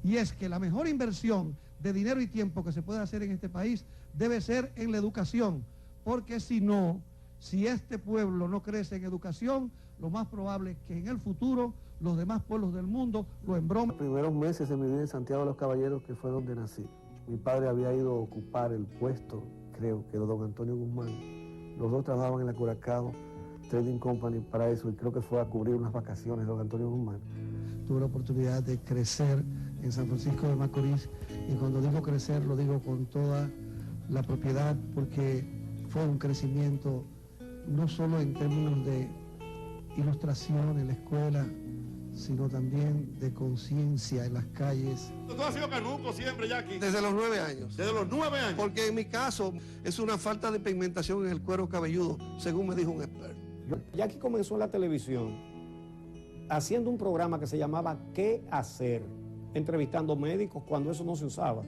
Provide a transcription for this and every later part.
y es que la mejor inversión de dinero y tiempo que se puede hacer en este país debe ser en la educación, porque si no, si este pueblo no crece en educación, lo más probable es que en el futuro los demás pueblos del mundo lo embromen. Los primeros meses de mi vida en Santiago de los Caballeros, que fue donde nací, mi padre había ido a ocupar el puesto, creo que de don Antonio Guzmán. Los dos trabajaban en la Curacao Trading Company para eso, y creo que fue a cubrir unas vacaciones de don Antonio Guzmán. Tuve la oportunidad de crecer en San Francisco de Macorís, y cuando digo crecer lo digo con toda la propiedad, porque fue un crecimiento no solo en términos de ilustración en la escuela, sino también de conciencia en las calles. ¿Tú has sido canuco siempre, Jackie? Desde los 9 años. ¿Desde los 9 años? Porque en mi caso es una falta de pigmentación en el cuero cabelludo, según me dijo un experto. Jackie comenzó en la televisión haciendo un programa que se llamaba ¿Qué hacer?, entrevistando médicos cuando eso no se usaba.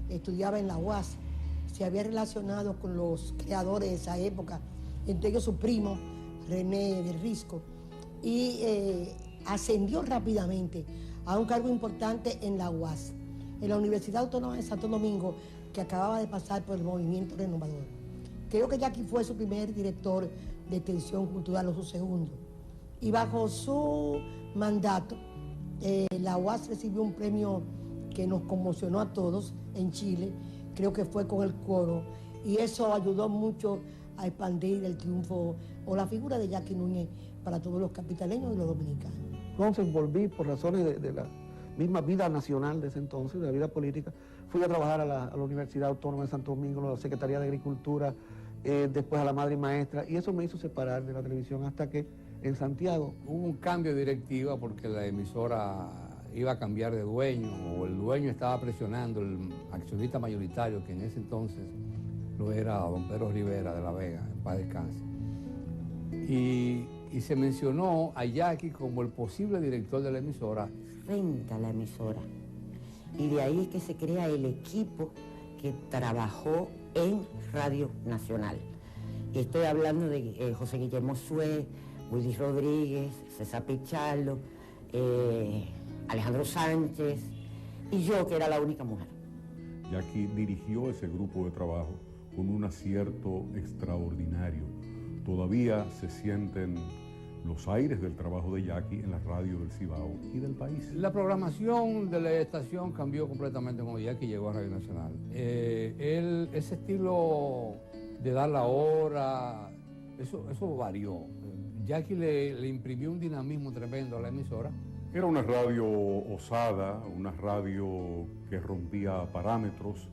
Estudiaba en la UAS, se había relacionado con los creadores de esa época, entre ellos su primo, René del Risco, y ascendió rápidamente a un cargo importante en la UAS, en la Universidad Autónoma de Santo Domingo, que acababa de pasar por el movimiento renovador. Creo que Jackie fue su primer director de televisión cultural o su segundo. Y bajo su mandato, la UAS recibió un premio que nos conmocionó a todos en Chile, creo que fue con el coro, y eso ayudó mucho a expandir el triunfo o la figura de Jackie Núñez para todos los capitaleños y los dominicanos. Entonces volví por razones de la misma vida nacional de ese entonces, de la vida política. Fui a trabajar a la Universidad Autónoma de Santo Domingo, a la Secretaría de Agricultura, después a la Madre y Maestra, y eso me hizo separar de la televisión hasta que en Santiago hubo un cambio de directiva porque la emisora iba a cambiar de dueño, o el dueño estaba presionando, el accionista mayoritario, que en ese entonces lo era don Pedro Rivera de la Vega, en paz descanse. Y se mencionó a Jackie como el posible director de la emisora. Frente a la emisora. Y de ahí es que se crea el equipo que trabajó en Radio Nacional. Y estoy hablando de José Guillermo Sué, Willy Rodríguez, César Pichardo, Alejandro Sánchez y yo, que era la única mujer. Jackie dirigió ese grupo de trabajo con un acierto extraordinario. Todavía se sienten los aires del trabajo de Jackie en la radio del Cibao y del país. La programación de la estación cambió completamente cuando Jackie llegó a Radio Nacional. Ese estilo de dar la hora, eso varió. Jackie le imprimió un dinamismo tremendo a la emisora. Era una radio osada, una radio que rompía parámetros,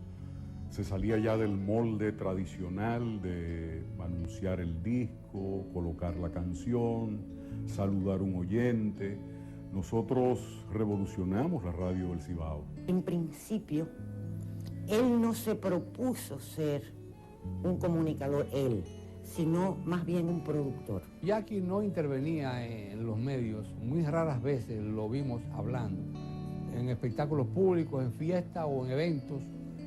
se salía ya del molde tradicional de anunciar el disco, colocar la canción, saludar a un oyente. Nosotros revolucionamos la radio del Cibao. En principio, él no se propuso ser un comunicador, sino más bien un productor. Jackie no intervenía en los medios, muy raras veces lo vimos hablando, en espectáculos públicos, en fiestas o en eventos.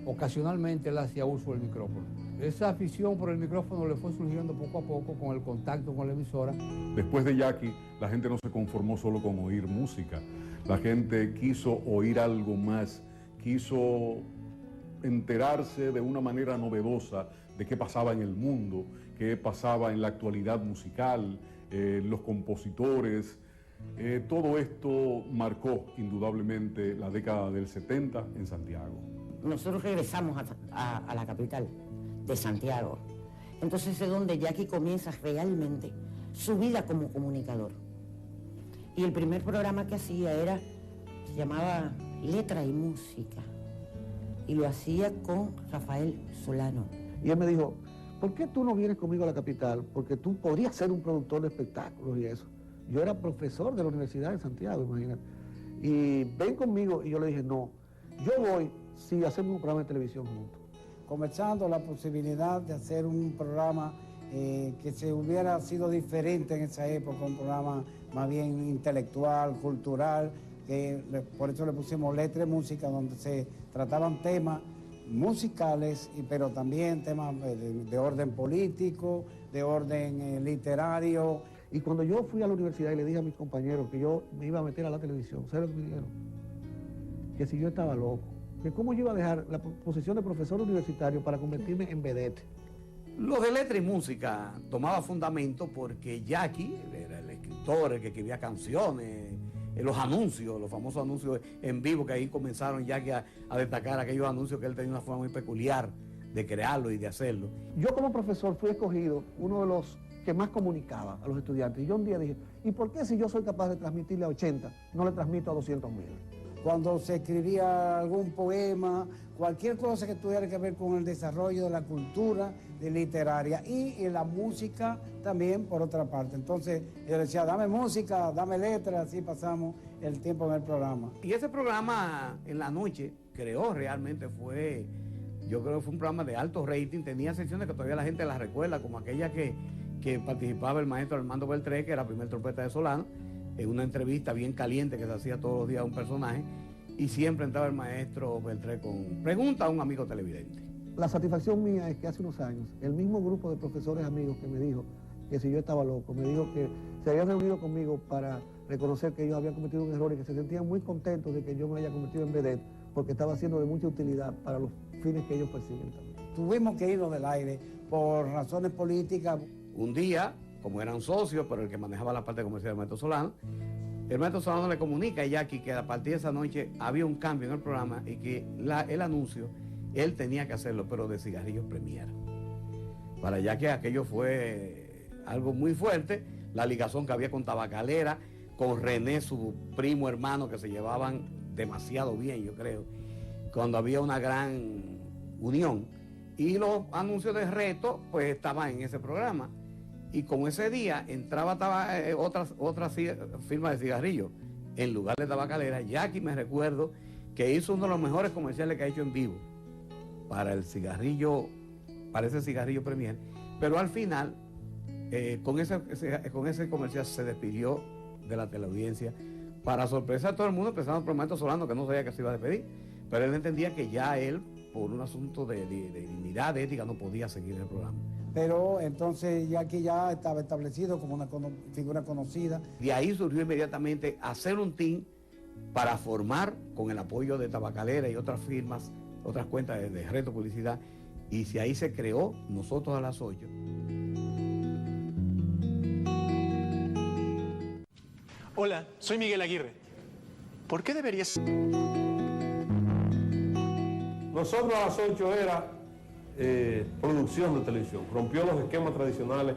Ocasionalmente él hacía uso del micrófono. Esa afición por el micrófono le fue surgiendo poco a poco con el contacto con la emisora. Después de Jackie, la gente no se conformó solo con oír música. La gente quiso oír algo más, quiso enterarse de una manera novedosa de qué pasaba en el mundo, qué pasaba en la actualidad musical, los compositores. Todo esto marcó indudablemente la década del 70 en Santiago. Nosotros regresamos a la capital de Santiago. Entonces es donde Jackie comienza realmente su vida como comunicador. Y el primer programa que hacía se llamaba Letra y Música. Y lo hacía con Rafael Solano. Y él me dijo, ¿por qué tú no vienes conmigo a la capital? Porque tú podrías ser un productor de espectáculos y eso. Yo era profesor de la Universidad de Santiago, imagínate. Y ven conmigo, y yo le dije, no, yo voy si hacemos un programa de televisión juntos. Conversando la posibilidad de hacer un programa que se hubiera sido diferente en esa época, un programa más bien intelectual, cultural, que por eso le pusimos Letra y Música, donde se trataban temas musicales, pero también temas de orden político, de orden literario. Y cuando yo fui a la universidad y le dije a mis compañeros que yo me iba a meter a la televisión, ¿sabes lo que me dijeron? que si yo estaba loco, que cómo yo iba a dejar la posición de profesor universitario para convertirme en vedette. Lo de letra y música tomaba fundamento porque Jackie era el escritor, el que escribía canciones, los anuncios, los famosos anuncios en vivo, que ahí comenzaron Jackie a destacar aquellos anuncios que él tenía una forma muy peculiar de crearlo y de hacerlo. Yo como profesor fui escogido uno de los que más comunicaba a los estudiantes. Y yo un día dije, ¿y por qué si yo soy capaz de transmitirle a 80, no le transmito a 200.000? Cuando se escribía algún poema, cualquier cosa que tuviera que ver con el desarrollo de la cultura de literaria y la música también por otra parte. Entonces yo decía, dame música, dame letras, así pasamos el tiempo en el programa. Y ese programa en la noche creó realmente yo creo que fue un programa de alto rating, tenía secciones que todavía la gente las recuerda, como aquella que participaba el maestro Armando Beltré, que era el primer trompeta de Solano, en una entrevista bien caliente que se hacía todos los días a un personaje, y siempre entraba el maestro Beltré con pregunta a un amigo televidente. La satisfacción mía es que hace unos años, el mismo grupo de profesores amigos que me dijo que si yo estaba loco, me dijo que se habían reunido conmigo para reconocer que ellos habían cometido un error y que se sentían muy contentos de que yo me haya convertido en vedette, porque estaba siendo de mucha utilidad para los fines que ellos persiguen también. Tuvimos que irnos del aire por razones políticas. Un día, como eran socios, pero el que manejaba la parte comercial del maestro Solano, el maestro Solano le comunica a Jackie que a partir de esa noche había un cambio en el programa y que el anuncio, él tenía que hacerlo, pero de Cigarrillos Premier. Para Jackie aquello fue algo muy fuerte, la ligazón que había con Tabacalera, con René, su primo hermano, que se llevaban demasiado bien, yo creo, cuando había una gran unión. Y los anuncios de reto, pues estaban en ese programa. Y como ese día entraba otra firma de cigarrillos en lugar de Tabacalera, Jackie, me recuerdo que hizo uno de los mejores comerciales que ha hecho en vivo para ese cigarrillo Premier, pero al final con ese comercial se despidió de la teleaudiencia para sorpresa de todo el mundo, empezando por el maestro Solano, que no sabía que se iba a despedir, pero él entendía que ya él, por un asunto de dignidad, de ética, no podía seguir el programa. Pero entonces Jackie ya estaba establecido como una figura conocida. De ahí surgió inmediatamente hacer un team para formar, con el apoyo de Tabacalera y otras firmas, otras cuentas de reto publicidad, y si ahí se creó Nosotros a las 8. Hola, soy Miguel Aguirre. ¿Por qué deberías...? Nosotros a las 8 era producción de televisión, rompió los esquemas tradicionales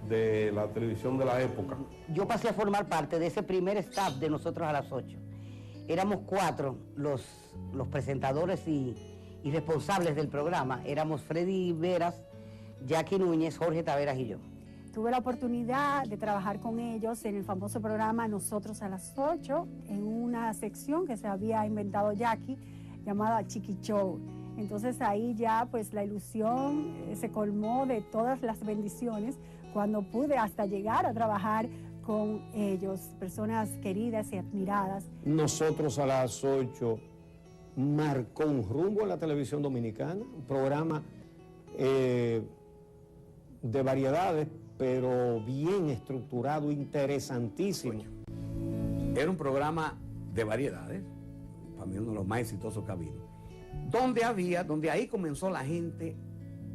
de la televisión de la época. Yo pasé a formar parte de ese primer staff de Nosotros a las 8. Éramos 4 los presentadores y responsables del programa. Éramos Freddy Veras, Jackie Núñez, Jorge Taveras y yo. Tuve la oportunidad de trabajar con ellos en el famoso programa Nosotros a las 8, en una sección que se había inventado Jackie, llamada Chiqui Show. Entonces ahí ya pues la ilusión se colmó de todas las bendiciones cuando pude hasta llegar a trabajar con ellos, personas queridas y admiradas. Nosotros a las 8 marcó un rumbo en la televisión dominicana, un programa de variedades, pero bien estructurado, interesantísimo. Era un programa de variedades, para mí uno de los más exitosos que ha habido, donde ahí comenzó la gente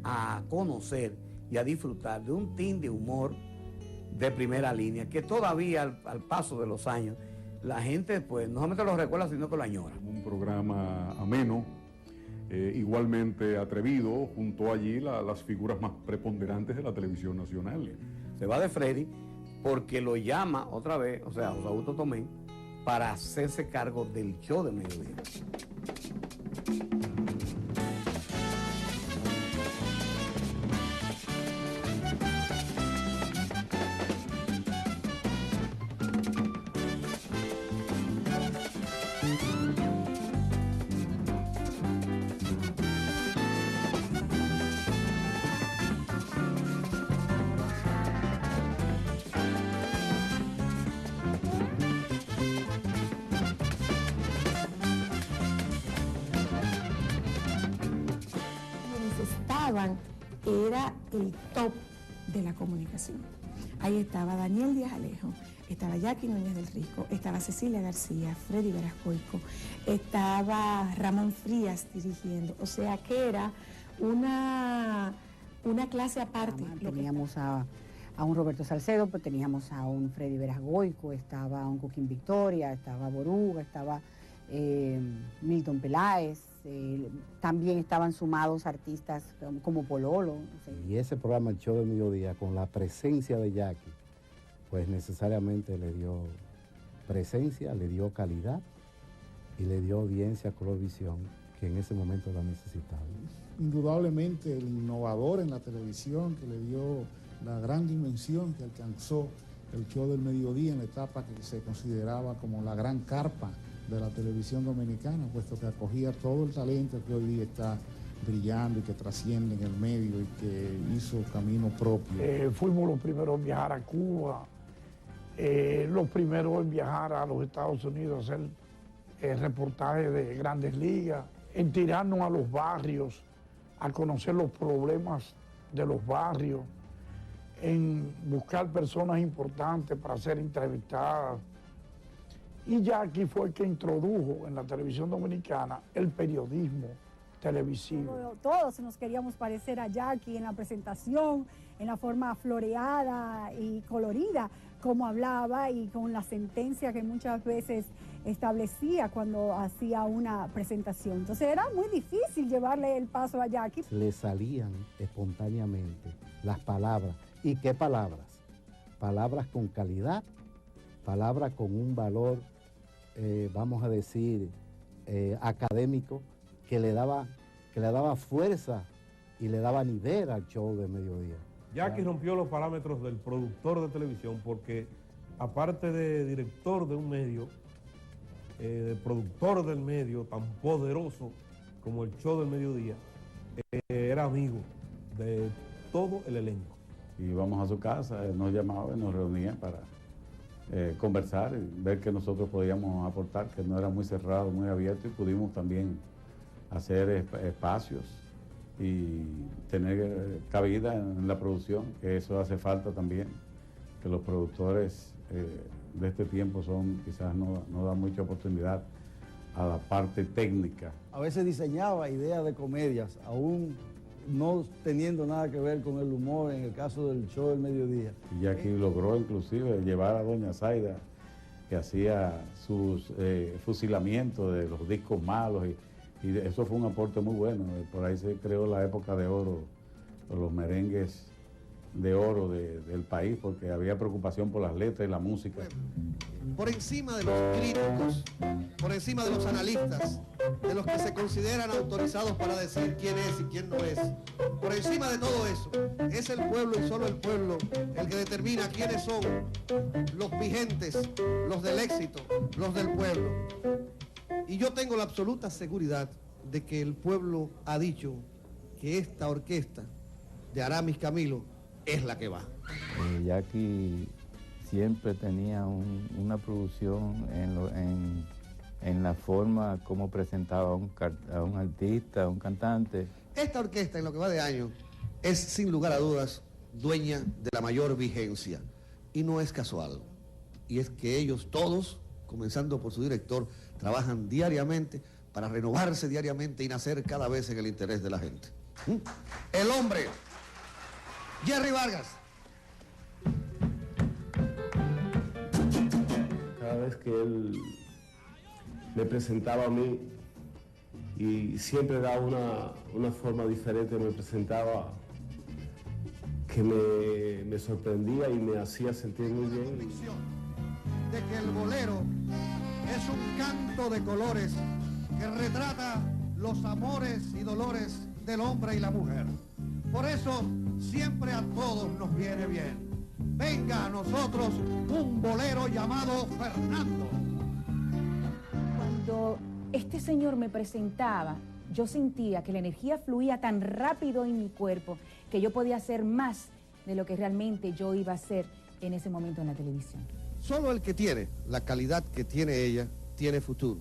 a conocer y a disfrutar de un team de humor de primera línea, que todavía al paso de los años, la gente pues no solamente lo recuerda, sino que lo añora. Un programa ameno, igualmente atrevido, juntó allí las figuras más preponderantes de la televisión nacional. Se va de Freddy porque lo llama otra vez, o sea, José Augusto Tomé, para hacerse cargo del show de mediodía. Era el top de la comunicación. Ahí estaba Daniel Díaz Alejo, estaba Jackie Núñez del Risco, estaba Cecilia García, Freddy Verascoico, estaba Ramón Frías dirigiendo, o sea que era una clase aparte. Teníamos a un Roberto Salcedo, pues teníamos a un Freddy Verascoico, estaba un Coquín Victoria, estaba Boruga, estaba Milton Peláez, también estaban sumados artistas como Pololo. Y ese programa, El Show del Mediodía, con la presencia de Jackie, pues necesariamente le dio presencia, le dio calidad y le dio audiencia a Colorvisión, que en ese momento la necesitaba. Indudablemente el innovador en la televisión, que le dio la gran dimensión que alcanzó el Show del Mediodía en la etapa que se consideraba como la gran carpa de la televisión dominicana, puesto que acogía todo el talento que hoy día está brillando y que trasciende en el medio y que hizo camino propio. Fuimos los primeros en viajar a Cuba, los primeros en viajar a los Estados Unidos a hacer reportajes de Grandes Ligas, en tirarnos a los barrios, a conocer los problemas de los barrios, en buscar personas importantes para ser entrevistadas. Y Jackie fue el que introdujo en la televisión dominicana el periodismo televisivo. Todos nos queríamos parecer a Jackie en la presentación, en la forma floreada y colorida, como hablaba y con la sentencia que muchas veces establecía cuando hacía una presentación. Entonces era muy difícil llevarle el paso a Jackie. Le salían espontáneamente las palabras. ¿Y qué palabras? Palabras con calidad, palabras con un valor, vamos a decir, académico, que le daba fuerza y le daba nivel al Show del Mediodía. Jackie rompió los parámetros del productor de televisión porque, aparte de director de un medio, de productor del medio tan poderoso como el Show del Mediodía, era amigo de todo el elenco. Íbamos a su casa, él nos llamaba y nos reunía para conversar y ver qué nosotros podíamos aportar, que no era muy cerrado, muy abierto, y pudimos también hacer espacios y tener cabida en la producción, que eso hace falta también, que los productores de este tiempo quizás no dan mucha oportunidad a la parte técnica. A veces diseñaba ideas de comedias, aún no teniendo nada que ver con el humor en el caso del Show del Mediodía. Y Jackie logró inclusive llevar a doña Zaida, que hacía sus fusilamientos de los discos malos, y eso fue un aporte muy bueno. Por ahí se creó la época de oro, los merengues de oro del país, porque había preocupación por las letras y la música. Por encima de los críticos, por encima de los analistas, de los que se consideran autorizados para decir quién es y quién no es, por encima de todo eso, es el pueblo y solo el pueblo el que determina quiénes son los vigentes, los del éxito, los del pueblo. Y yo tengo la absoluta seguridad de que el pueblo ha dicho que esta orquesta de Aramis Camilo es la que va. Jackie siempre tenía una producción en la forma como presentaba a un artista, a un cantante. Esta orquesta, en lo que va de año, es sin lugar a dudas dueña de la mayor vigencia. Y no es casual. Y es que ellos todos, comenzando por su director, trabajan diariamente para renovarse diariamente y nacer cada vez en el interés de la gente. El hombre, Jerry Vargas. Cada vez que él me presentaba a mí, y siempre daba una forma diferente, me presentaba, que me sorprendía y me hacía sentir muy bien. De que el bolero es un canto de colores que retrata los amores y dolores del hombre y la mujer. Por eso siempre a todos nos viene bien. Venga a nosotros un bolero llamado Fernando. Cuando este señor me presentaba, yo sentía que la energía fluía tan rápido en mi cuerpo que yo podía hacer más de lo que realmente yo iba a hacer en ese momento en la televisión. Solo el que tiene la calidad que tiene ella, tiene futuro.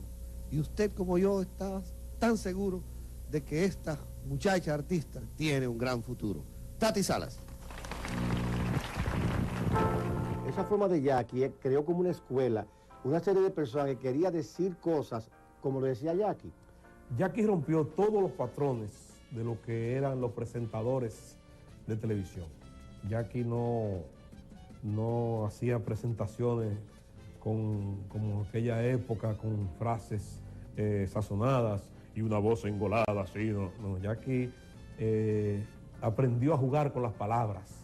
Y usted, como yo, está tan seguro de que esta muchacha artista tiene un gran futuro. Tati Salas. Esa forma de Jackie creó como una escuela, una serie de personas que quería decir cosas como lo decía Jackie. Jackie rompió todos los patrones de lo que eran los presentadores de televisión. Jackie no hacía presentaciones como aquella época, con frases sazonadas y una voz engolada, así, no. Jackie aprendió a jugar con las palabras.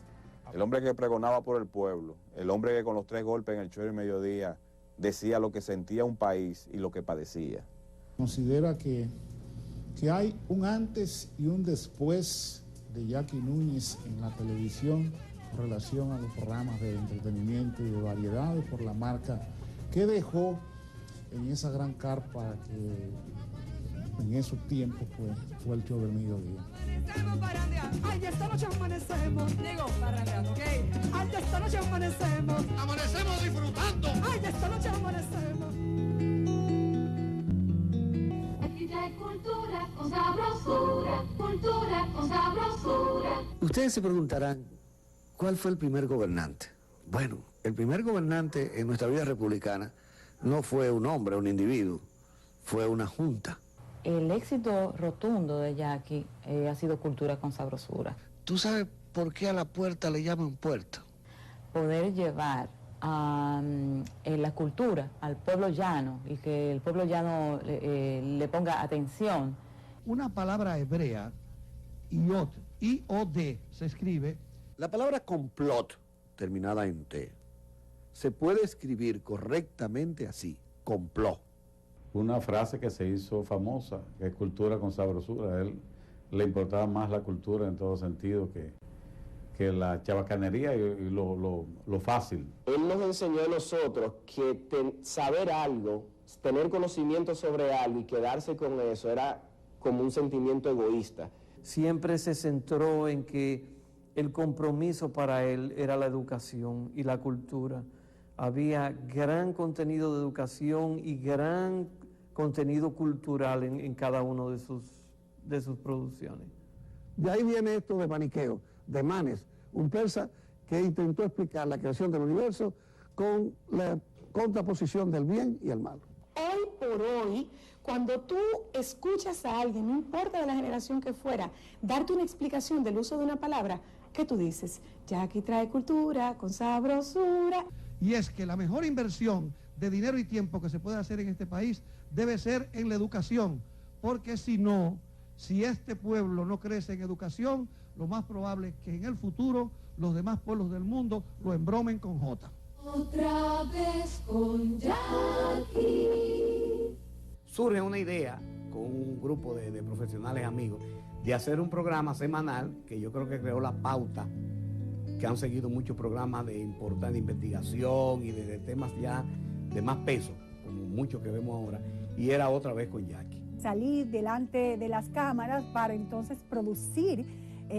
El hombre que pregonaba por el pueblo, el hombre que con los 3 golpes en el show del mediodía decía lo que sentía un país y lo que padecía. Considera que hay un antes y un después de Jackie Núñez en la televisión en relación a los programas de entretenimiento y de variedades por la marca que dejó en esa gran carpa que en esos tiempos fue el show del mediodía. Ay, esta noche amanecemos, digo, parrandeando, ¿ok? Ay, esta noche amanecemos, amanecemos disfrutando. Ay, esta noche amanecemos. Aquí trae cultura con sabrosura, cultura con sabrosura. Ustedes se preguntarán, ¿cuál fue el primer gobernante? Bueno, el primer gobernante en nuestra vida republicana no fue un hombre, un individuo, fue una junta. El éxito rotundo de Jackie ha sido cultura con sabrosura. ¿Tú sabes por qué a la puerta le llaman puerta? Poder llevar la cultura al pueblo llano y que el pueblo llano le ponga atención. Una palabra hebrea, iod, I-O-D, se escribe. La palabra complot, terminada en T, se puede escribir correctamente así, complot. Una frase que se hizo famosa, que es cultura con sabrosura. A él le importaba más la cultura en todo sentido que la chabacanería y lo fácil. Él nos enseñó a nosotros que saber algo, tener conocimiento sobre algo y quedarse con eso era como un sentimiento egoísta. Siempre se centró en que el compromiso para él era la educación y la cultura. Había gran contenido de educación y gran contenido cultural en cada uno de sus producciones. De ahí viene esto de Maniqueo, de Manes, un persa que intentó explicar la creación del universo con la contraposición del bien y el mal. Hoy por hoy, cuando tú escuchas a alguien, no importa de la generación que fuera, darte una explicación del uso de una palabra, ¿qué tú dices? Jackie trae cultura con sabrosura. Y es que la mejor inversión de dinero y tiempo que se puede hacer en este país debe ser en la educación, porque si este pueblo no crece en educación, lo más probable es que en el futuro los demás pueblos del mundo lo embromen con J. Otra vez con Jackie. Surge una idea con un grupo de profesionales amigos de hacer un programa semanal que yo creo que creó la pauta, que han seguido muchos programas de importante investigación y de temas ya de más peso, como muchos que vemos ahora, y era Otra Vez con Jackie. Salir delante de las cámaras para entonces producir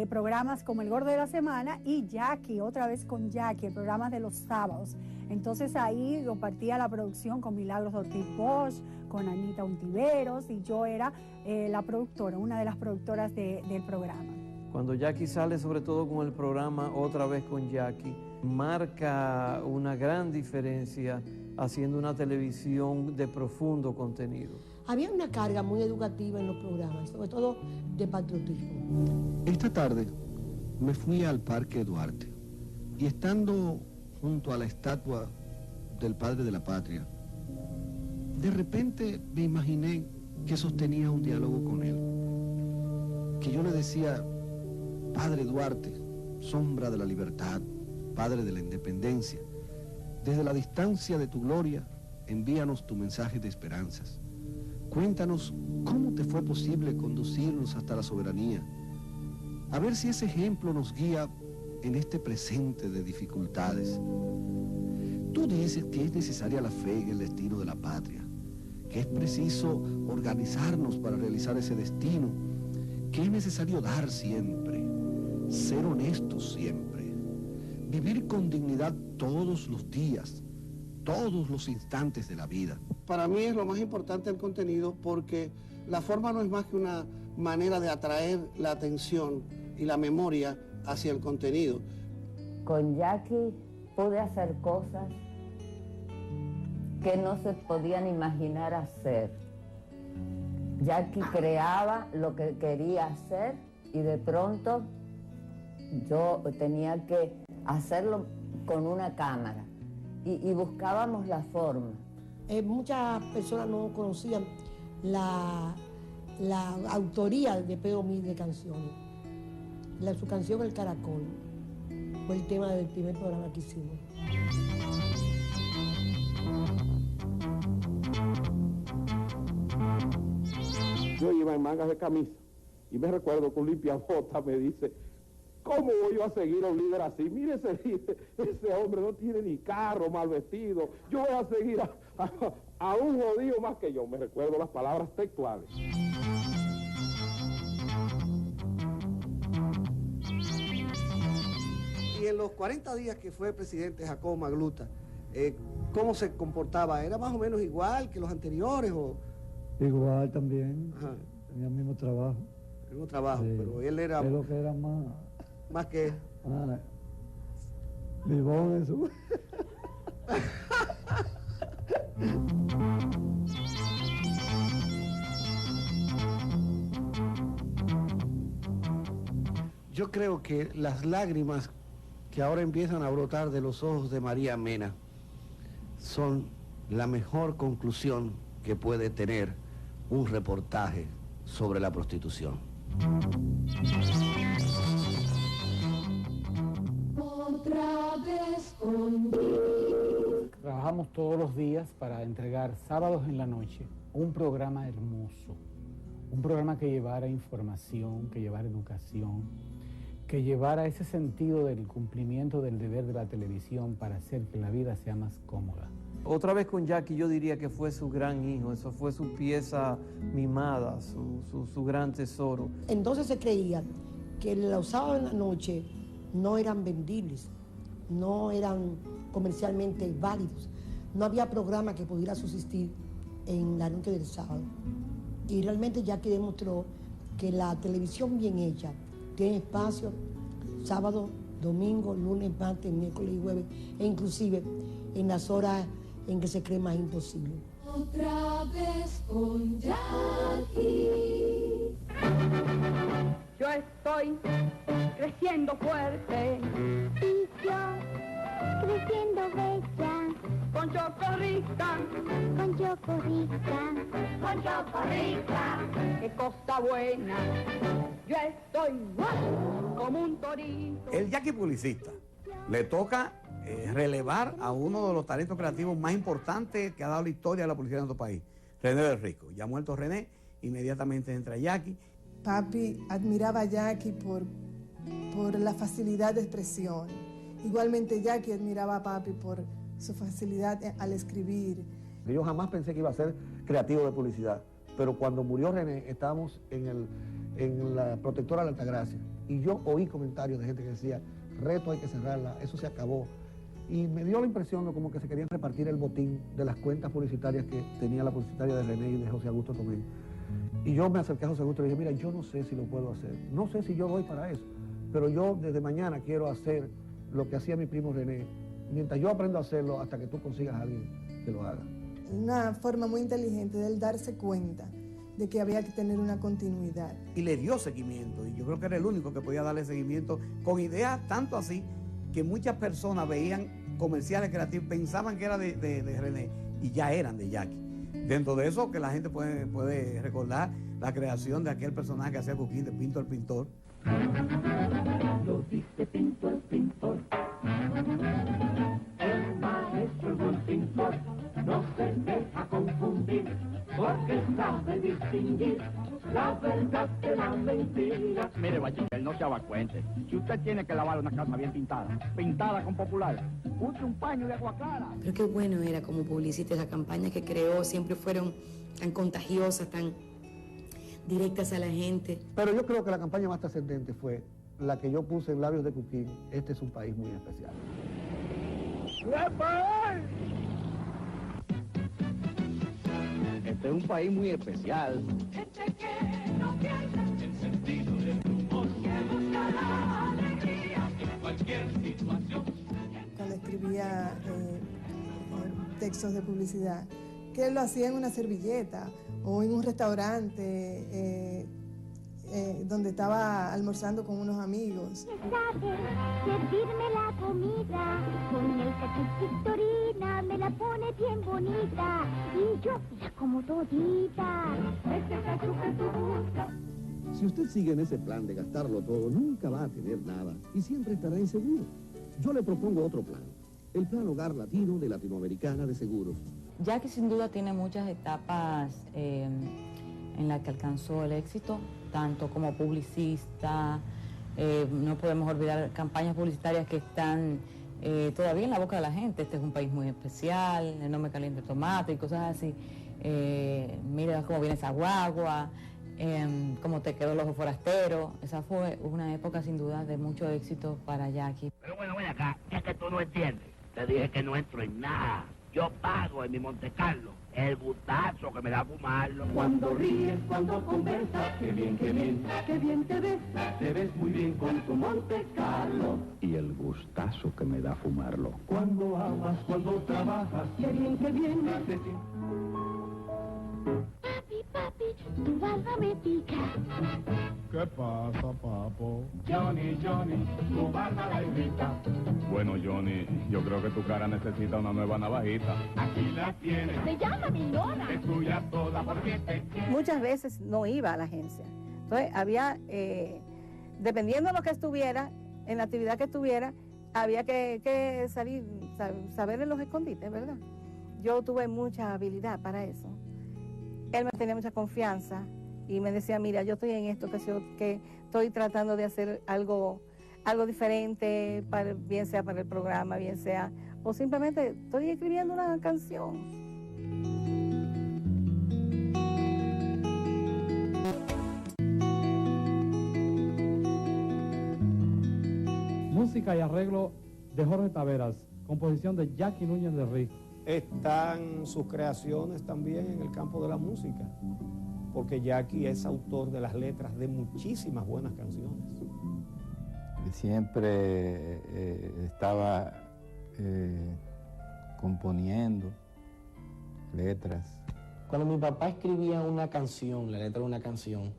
programas como El Gordo de la Semana y Jackie, Otra Vez con Jackie, el programa de los sábados. Entonces ahí compartía la producción con Milagros Ortiz Bosch, con Anita Untiveros, y yo era la productora, una de las productoras del programa. Cuando Jackie sale, sobre todo con el programa Otra Vez con Jackie, marca una gran diferencia haciendo una televisión de profundo contenido. Había una carga muy educativa en los programas, sobre todo de patriotismo. Esta tarde me fui al Parque Duarte y estando junto a la estatua del Padre de la Patria, de repente me imaginé que sostenía un diálogo con él, que yo le decía: Padre Duarte, sombra de la libertad, Padre de la independencia, desde la distancia de tu gloria, envíanos tu mensaje de esperanzas. Cuéntanos cómo te fue posible conducirnos hasta la soberanía. A ver si ese ejemplo nos guía en este presente de dificultades. Tú dices que es necesaria la fe en el destino de la patria, que es preciso organizarnos para realizar ese destino, que es necesario dar siempre, ser honestos siempre, vivir con dignidad todos los días, todos los instantes de la vida. Para mí es lo más importante el contenido, porque la forma no es más que una manera de atraer la atención y la memoria hacia el contenido. Con Jackie pude hacer cosas que no se podían imaginar hacer. Jackie creaba lo que quería hacer y de pronto yo tenía que hacerlo con una cámara y buscábamos la forma. Muchas personas no conocían la autoría de Pedro Mil de canciones. Su canción El Caracol fue el tema del primer programa que hicimos. Yo iba en mangas de camisa y me recuerdo que un limpiabota me dice, ¿cómo voy yo a seguir a un líder así? Mire ese hombre no tiene ni carro, mal vestido. Yo voy a seguir a un jodido más que yo. Me recuerdo las palabras textuales. Y en los 40 días que fue presidente Jacobo Magluta, ¿cómo se comportaba? ¿Era más o menos igual que los anteriores? Igual también, Ajá. tenía el mismo trabajo. El mismo trabajo, Sí. pero él era... Es lo que era más... ¿Más que? Vivón eso. Yo creo que las lágrimas que ahora empiezan a brotar de los ojos de María Mena son la mejor conclusión que puede tener un reportaje sobre la prostitución. Otra vez contigo. Trabajamos todos los días para entregar sábados en la noche un programa hermoso, un programa que llevara información, que llevara educación, que llevara ese sentido del cumplimiento del deber de la televisión para hacer que la vida sea más cómoda. Otra vez con Jackie yo diría que fue su gran hijo, eso fue su pieza mimada, su gran tesoro. Entonces se creía que los sábados en la noche no eran vendibles, no eran comercialmente válidos. No había programa que pudiera subsistir en la noche del sábado. Y realmente Jackie demostró que la televisión bien hecha tiene espacio sábado, domingo, lunes, martes, miércoles y jueves, e inclusive en las horas en que se cree más imposible. Otra vez con Jackie. Yo estoy creciendo fuerte Y yo creciendo bella, con chocorrita, con chocorrita, con chocorrita, qué cosa buena. Yo estoy como un torito. El Jackie publicista le toca relevar a uno de los talentos creativos más importantes que ha dado la historia de la publicidad en nuestro país, René del Rico. Ya muerto René, inmediatamente entra Jackie. Papi admiraba a Jackie por la facilidad de expresión. Igualmente Jackie admiraba a papi por su facilidad al escribir. Yo jamás pensé que iba a ser creativo de publicidad, pero cuando murió René estábamos en la protectora de Altagracia y yo oí comentarios de gente que decía, Reto hay que cerrarla, eso se acabó. Y me dio la impresión de como que se querían repartir el botín de las cuentas publicitarias que tenía la publicitaria de René y de José Augusto Tomé. Y yo me acerqué a José Augusto y le dije, mira, yo no sé si lo puedo hacer, no sé si yo doy para eso, pero yo desde mañana quiero hacer lo que hacía mi primo René, mientras yo aprendo a hacerlo hasta que tú consigas a alguien que lo haga. Una forma muy inteligente de él darse cuenta de que había que tener una continuidad. Y le dio seguimiento, y yo creo que era el único que podía darle seguimiento con ideas tanto así que muchas personas veían comerciales creativos, pensaban que era de René y ya eran de Jackie. Dentro de eso que la gente puede recordar la creación de aquel personaje que hacía Cuquín de Pinto el Pintor. Lo dice Pinto el Pintor, el maestro el buen pintor, no se deja confundir, porque sabe distinguir la verdad de la mentira. Mire, bachiller, no se abacuente. Si usted tiene que lavar una casa bien pintada con popular, use un paño de agua clara. Pero qué bueno era como publicista, las campañas que creó siempre fueron tan contagiosas, tan directas a la gente. Pero yo creo que la campaña más trascendente fue la que yo puse en labios de Cuquín, este es un país muy especial. Este es un país muy especial. Gente que no pierde el sentido del humor, que busca la alegría en cualquier situación. Cuando escribía textos de publicidad, que lo hacía en una servilleta o en un restaurante donde estaba almorzando con unos amigos. Sabe servirme la comida, con el cachupictorina me la pone bien bonita, y yo la como todita. Este cachup que tú buscas. Si usted sigue en ese plan de gastarlo todo, nunca va a tener nada y siempre estará inseguro. Yo le propongo otro plan, el Plan Hogar Latino de Latinoamericana de Seguros. Jackie sin duda tiene muchas etapas en las que alcanzó el éxito, tanto como publicista, no podemos olvidar campañas publicitarias que están todavía en la boca de la gente. Este es un país muy especial, No me caliente tomate y cosas así. Mira cómo viene esa guagua, cómo te quedó el ojo forastero. Esa fue una época sin duda de mucho éxito para Jackie. Pero bueno, ven acá, es que tú no entiendes. Te dije que no entro en nada. Yo pago en mi Monte Carlo el gustazo que me da fumarlo. Cuando ríes, cuando conversas, qué bien te ves. Te ves muy bien con tu Monte Carlo. Y el gustazo que me da fumarlo. Cuando amas, cuando trabajas, qué bien Papi, tu barba me pica. ¿Qué pasa, papo? Johnny, tu barba la irrita. Bueno, Johnny, yo creo que tu cara necesita una nueva navajita. Aquí la tienes. Se llama mi nora. Es tuya toda porque te quiere. Muchas veces no iba a la agencia. Entonces había, dependiendo de lo que estuviera, en la actividad que estuviera, había que salir, saber en los escondites, ¿verdad? Yo tuve mucha habilidad para eso. Él me tenía mucha confianza y me decía, mira, yo estoy en esto, que estoy tratando de hacer algo diferente, bien sea para el programa, bien sea, o simplemente estoy escribiendo una canción. Música y arreglo de Jorge Taveras, composición de Jackie Núñez de Rico. Están sus creaciones también en el campo de la música, porque Jackie es autor de las letras de muchísimas buenas canciones. Siempre estaba componiendo letras. Cuando mi papá escribía una canción, la letra de una canción,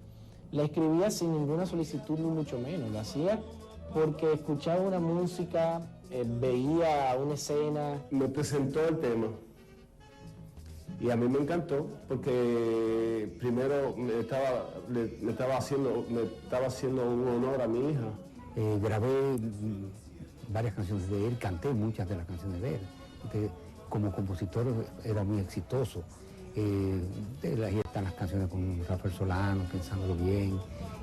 la escribía sin ninguna solicitud ni mucho menos, lo hacía porque escuchaba una música, veía una escena. Me presentó el tema y a mí me encantó porque primero me estaba haciendo un honor a mi hija. Grabé varias canciones de él, canté muchas de las canciones de él. Porque como compositor era muy exitoso. Ahí están las canciones con Rafael Solano, Pensándolo Bien,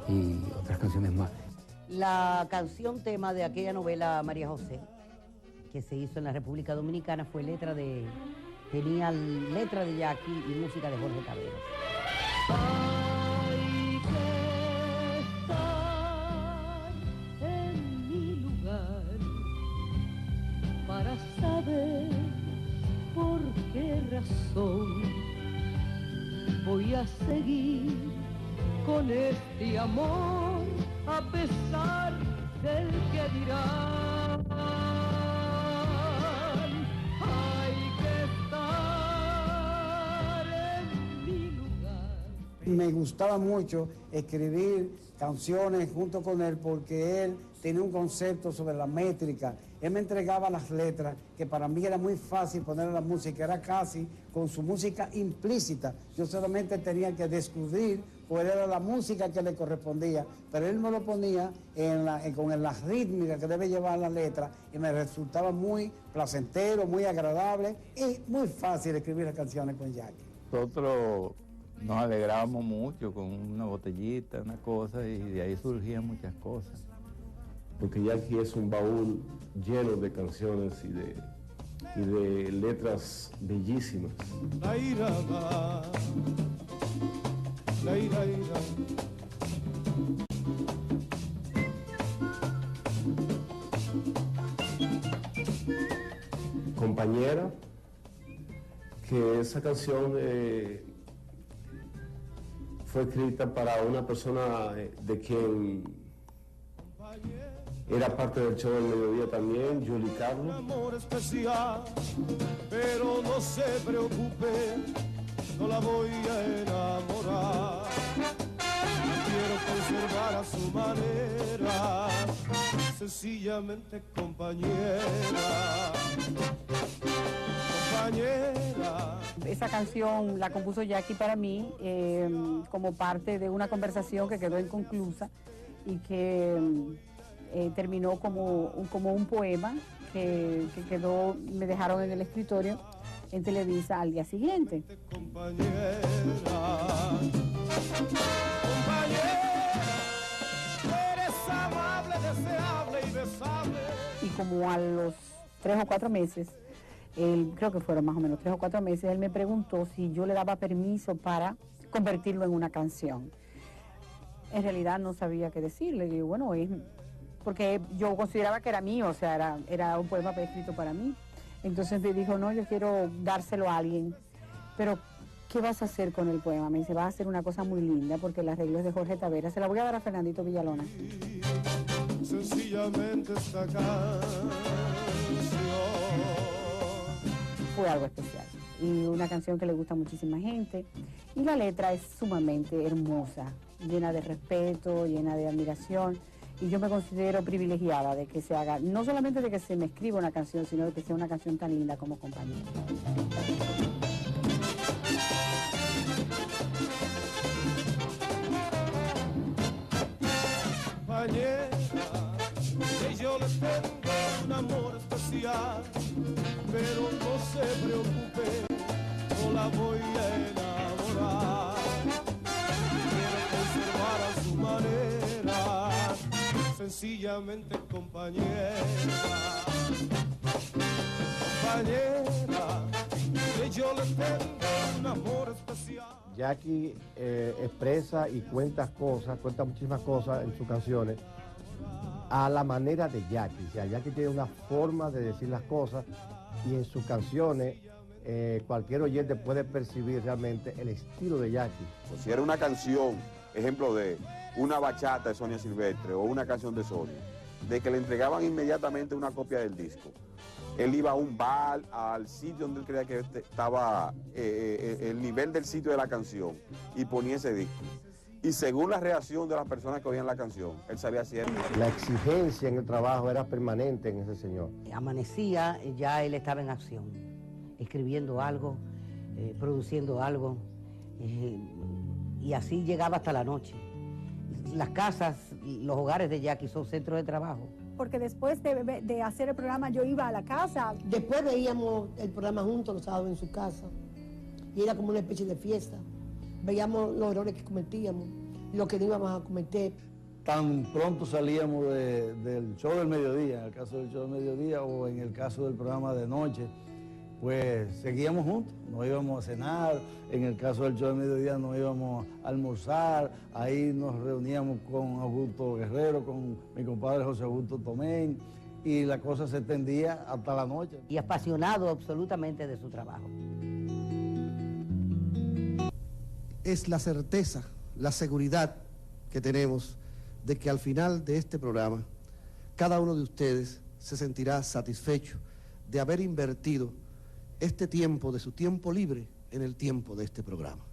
y otras canciones más. La canción tema de aquella novela María José, que se hizo en la República Dominicana, tenía letra de Jackie y música de Jorge Taveras. Hay que estar en mi lugar para saber por qué razón voy a seguir con este amor a pesar del que dirán. Hay que estar en mi lugar. Me gustaba mucho escribir canciones junto con él porque él tenía un concepto sobre la métrica. Él me entregaba las letras, que para mí era muy fácil poner la música, era casi con su música implícita. Yo solamente tenía que descubrir cuál era la música que le correspondía, pero él me lo ponía con las rítmicas que debe llevar la letra y me resultaba muy placentero, muy agradable y muy fácil escribir las canciones con Jackie. Nosotros nos alegrábamos mucho con una botellita, una cosa, y de ahí surgían muchas cosas. Porque Jackie es un baúl lleno de canciones y de letras bellísimas. La ira va, la ira. Compañera, que esa canción fue escrita para una persona de quien Era parte del show del mediodía también, Julie Un Carlos. amor especial, pero no se preocupe, no la voy a enamorar. Quiero conservar a su manera, sencillamente compañera. Compañera. Esa canción la compuso Jackie para mí como parte de una conversación que quedó inconclusa y que terminó como un poema que quedó, me dejaron en el escritorio en Televisa al día siguiente. Compañera, eres amable, deseable y besable. Y como a los 3 o 4 meses, creo que fueron más o menos 3 o 4 meses, él me preguntó si yo le daba permiso para convertirlo en una canción. En realidad no sabía qué decirle, digo, bueno, porque yo consideraba que era mío, o sea, era un poema escrito para mí. Entonces me dijo, no, yo quiero dárselo a alguien, pero ¿qué vas a hacer con el poema? Me dice, vas a hacer una cosa muy linda, porque el arreglo es de Jorge Taveras, se la voy a dar a Fernandito Villalona. Sencillamente esta canción. Fue algo especial y una canción que le gusta a muchísima gente, y la letra es sumamente hermosa, llena de respeto, llena de admiración, y yo me considero privilegiada de que se haga, no solamente de que se me escriba una canción, sino de que sea una canción tan linda como Compañera. Compañera, que yo le tengo un amor especial, pero no se preocupe, no la voy a enamorar. Quiero conservar a su manera, sencillamente compañera. Compañera, que yo le tengo un amor especial. Jackie expresa y cuenta muchísimas cosas en sus canciones a la manera de Jackie. O sea, Jackie tiene una forma de decir las cosas y en sus canciones cualquier oyente puede percibir realmente el estilo de Jackie. Si era una canción, ejemplo de una bachata de Sonia Silvestre o una canción de Sonia, de que le entregaban inmediatamente una copia del disco. Él iba a un bar, al sitio donde él creía que estaba el nivel del sitio de la canción y ponía ese disco. Y según la reacción de las personas que oían la canción, él sabía si era... La exigencia en el trabajo era permanente en ese señor. Amanecía, ya él estaba en acción, escribiendo algo, produciendo algo, y así llegaba hasta la noche. Las casas, los hogares de Jackie son centros de trabajo. Porque después de hacer el programa yo iba a la casa. Después veíamos el programa juntos los sábados en su casa y era como una especie de fiesta. Veíamos los errores que cometíamos, lo que no íbamos a cometer. Tan pronto salíamos del show del mediodía, en el caso del show del mediodía o en el caso del programa de noche, pues seguíamos juntos, nos íbamos a cenar, en el caso del show del mediodía nos íbamos a almorzar, ahí nos reuníamos con Augusto Guerrero, con mi compadre José Augusto Tomén, y la cosa se extendía hasta la noche. Y apasionado absolutamente de su trabajo. Es la certeza, la seguridad que tenemos de que al final de este programa, cada uno de ustedes se sentirá satisfecho de haber invertido este tiempo de su tiempo libre en el tiempo de este programa.